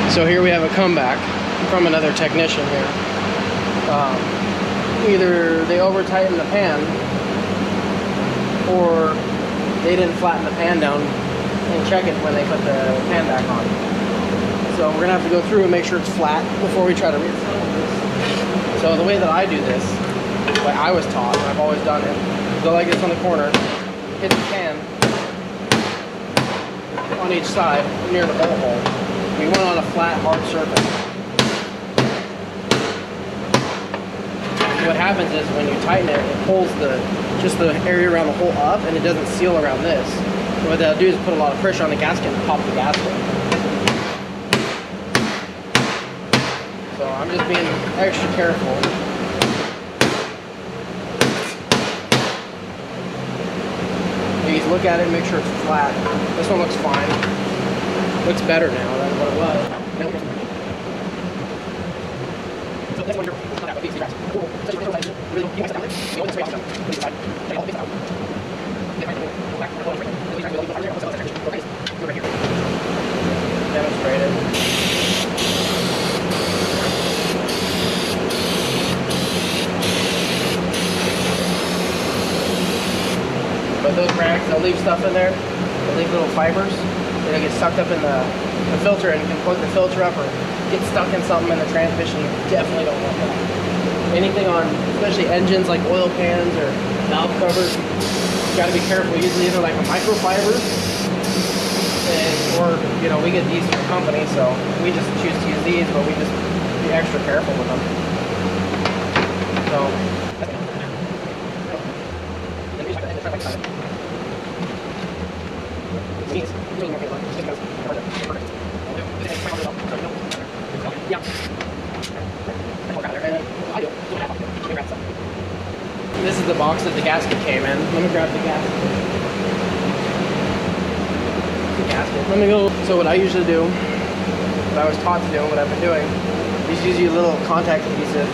So here we have a comeback from another technician here. Either they over tightened the pan or they didn't flatten the pan down and check it when they put the pan back on. So we're gonna have to go through and make sure it's flat before we try to reinstall this. So the way that I do this, like I was taught, and I've always done it, go like this on the corner, hit the pan on each side near the bolt hole. We went on a flat, hard surface. What happens is when you tighten it, it pulls just the area around the hole up, and it doesn't seal around this. So what that'll do is put a lot of pressure on the gasket and pop the gasket. So I'm just being extra careful. Please look at it and make sure it's flat. This one looks fine. Looks better now than what it was. Demonstrate it. But those rags, they'll leave stuff in there. They'll leave little fibers. It'll get sucked up in the filter, and you can plug the filter up or get stuck in something in the transmission. You definitely don't want that. Anything on, especially engines like oil pans or valve covers, you gotta be careful. Usually either like a microfiber, or we get these from the company, so we just choose to use these, but we just be extra careful with them. So. This is the box that the gasket came in. Let me grab the gasket. Let me go. So what I usually do, what I was taught to do, and what I've been doing, is use a little contact adhesive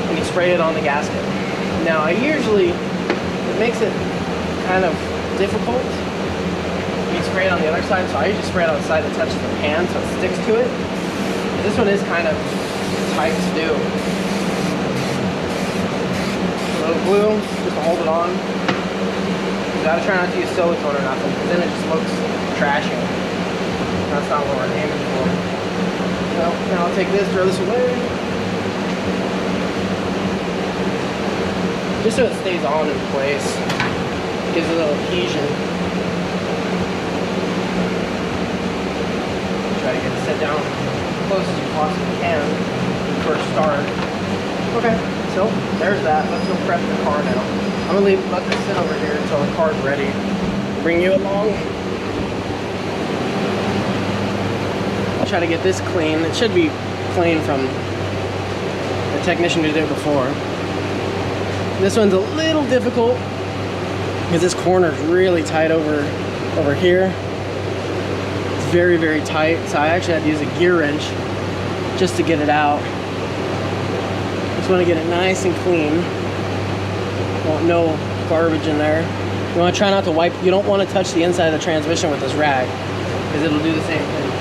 and you spray it on the gasket. Now it makes it kind of difficult. You spray it on the other side, so I usually spray it on the side that touches the pan so it sticks to it. This one is kind of tight to do. A little glue, just to hold it on. You gotta try not to use silicone or nothing, because then it just looks trashy. That's not what we're aiming for. So now I'll take this, throw this away. Just so it stays on in place. Gives it a little adhesion. Try to get it set down as close as you possibly can for a start. Okay, so there's that. Let's go prep the car now. I'm gonna let this sit over here until the car's ready. Bring you along. I'll try to get this clean. It should be clean from the technician who did it before. This one's a little difficult because this corner is really tight over here. It's very, very tight, so I actually had to use a gear wrench just to get it out. Just want to get it nice and clean. Want no garbage in there. You want to try not to wipe. You don't want to touch the inside of the transmission with this rag because it'll do the same thing.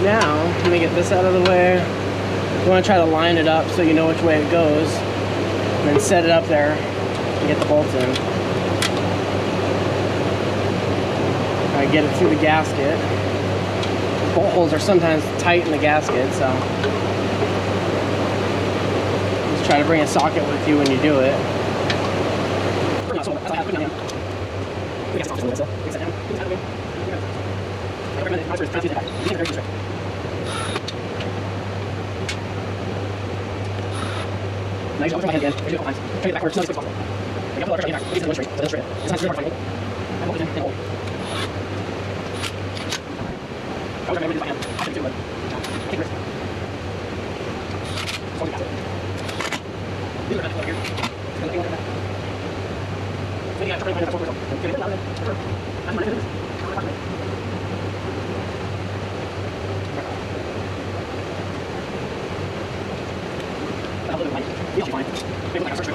Now, let me get this out of the way. You want to try to line it up so you know which way it goes, and then set it up there and get the bolts in. I get it through the gasket. Bolt holes are sometimes tight in the gasket, so just try to bring a socket with you when you do it. Now you just my head again. Try to do it a couple times. Try to get backwards. Just as quick as possible. Take up the pressure in there. Please illustrate. Illustrate it. It's not really hard to find. And hold it in and hold. I was trying to do it by hand. I shouldn't do it, but take a risk. Just hold the gasket. These are not here. Just let me work on that. Maybe I'm trying to find that for myself. Get it out of there. I'm running into this. Fine. Maybe like a search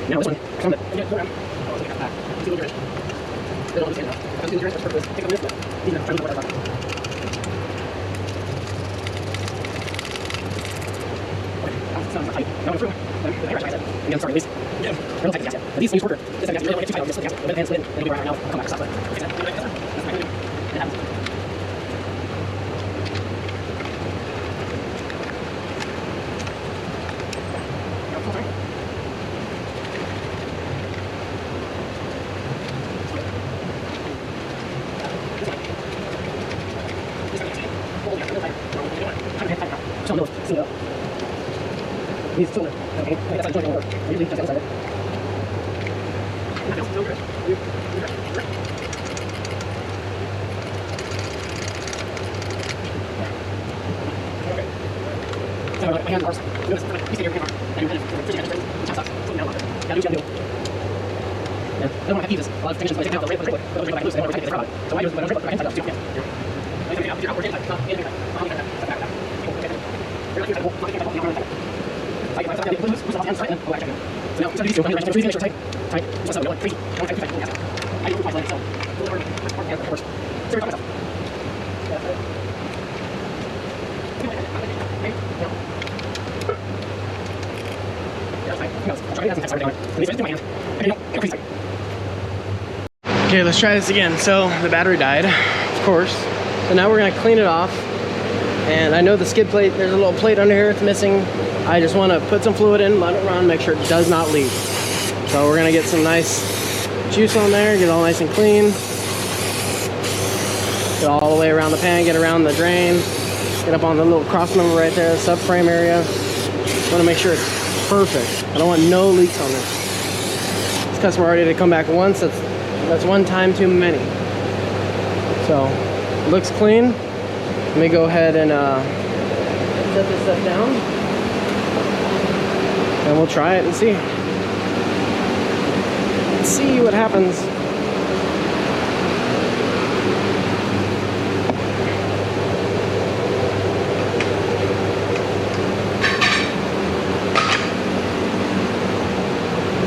Now this one, come on, go around. Oh, it's back. See what you're in. They don't understand enough. I'm doing this for this. Take a minute. These are trying to work out. Okay, now I'm through. The hair I said. Again, sorry, release. Yeah. Don't take the gas yet. These things work. This is really too tight. I'll just split the gas. But then split it. Then it'll be right now. I'll come back. Stop it. Fix it. That's my idea. It happens. He's still there. Okay. That's how the joint will work. Usually just outside it. Nothing else. No good. Okay. So my hand arms. You stay here, hand arm. And you kind of push your hand straight. Tap sucks. Something down. Gotta do what you gotta do. Yeah. I don't want to have to use this. A lot of technicians, when they take out the rate, but they'll go back loose. They don't want to tighten this so I use when I'm straight, put my hand tight up too. Yeah. You're outward inside. Not in inside. Not in inside. Step back. You're not inside. Not inside. You're not inside. So now, instead of these two, I'm going to make sure tight. Tight. Just so we don't crazy. Don't tight. I don't move my leg, so. First. Seriously, myself. That's it. Okay, let's try this again. So the battery died, of course. So now we're gonna clean it off. And I know the skid plate, there's a little plate under here, it's missing. I just wanna put some fluid in, let it run, make sure it does not leak. So we're gonna get some nice juice on there, get it all nice and clean. Get all the way around the pan, get around the drain. Get up on the little cross member right there, the subframe area. Just wanna make sure it's perfect. I don't want no leaks on this. This customer already had to come back once, that's one time too many. So, it looks clean. Let me go ahead and set this stuff down. And we'll try it and see. Let's see what happens.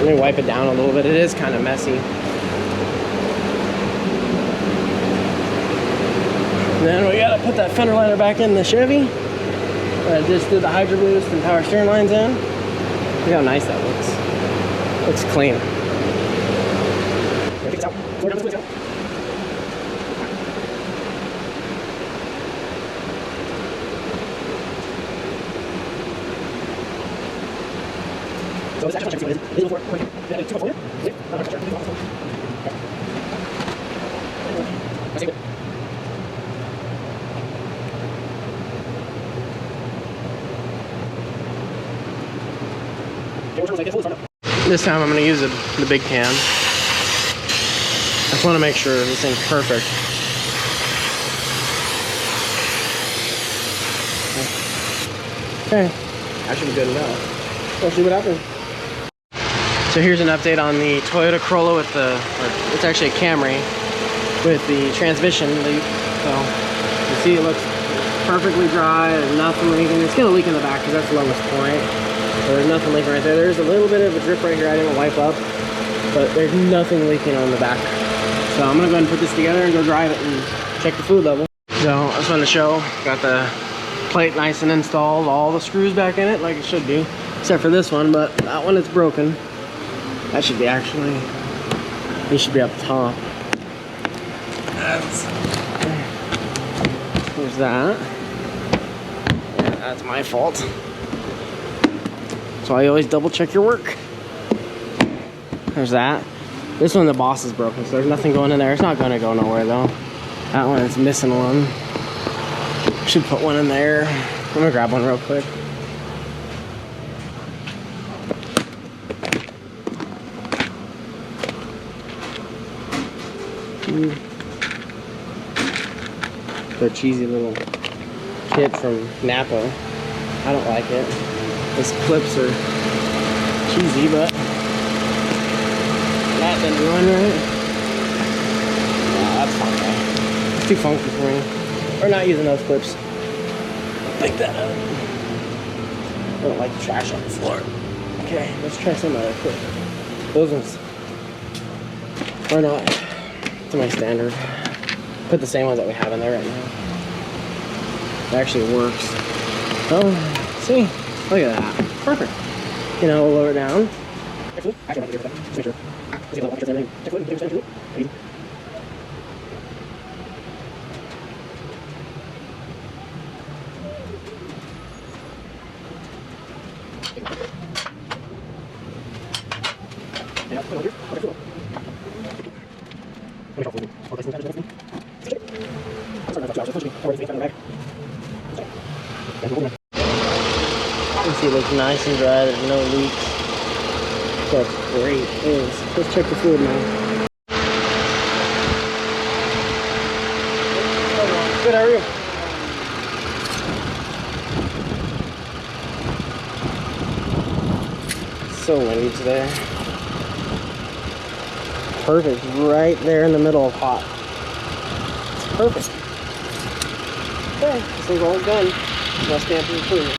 Let me wipe it down a little bit. It is kind of messy. And then we gotta put that fender liner back in the Chevy. I just did the Hydro Boost and power steering lines in. Look how nice that looks. Looks clean. Take this out. Slow down the switch out. So this actually check what it is. This is for quick. Yeah, 2 for you. Yeah, I'm not sure. I see it. This time I'm going to use the big can. I just want to make sure this thing's perfect. Okay, that should be good enough. We'll see what happens. So here's an update on the Toyota Corolla with it's actually a Camry with the transmission leak. So you see it looks perfectly dry, there's nothing leaking. It's going to leak in the back because that's the lowest point. There's nothing leaking right there. There's a little bit of a drip right here I didn't wipe up, but there's nothing leaking on the back. So I'm gonna go ahead and put this together and go drive it and check the fluid level. So I just wanted to show, got the plate nice and installed, all the screws back in it like it should be, except for this one, but that one is broken. That should be actually, these should be up top. There's that. Yeah, that's my fault. So I always double check your work. There's that. This one, the boss is broken, so there's nothing going in there. It's not gonna go nowhere though. That one is missing one. Should put one in there. I'm gonna grab one real quick. Their cheesy little kit from Napa. I don't like it. These clips are cheesy, but that didn't run right. No, that's fine, man. It's too funky for me. We're not using those clips. Pick that up. I don't like the trash on the floor. Okay, let's try some other clip. Those ones are not to my standard. Put the same ones that we have in there right now. It actually works. Oh, see? Look at that. Perfect. You know, we'll lower it down. You see it looks nice and dry, there's no leaks. That's great. Let's check the fluid now. Good, how are you? So windy today. Perfect, right there in the middle of hot. It's perfect. Okay, this is all done. Now stamp and approve.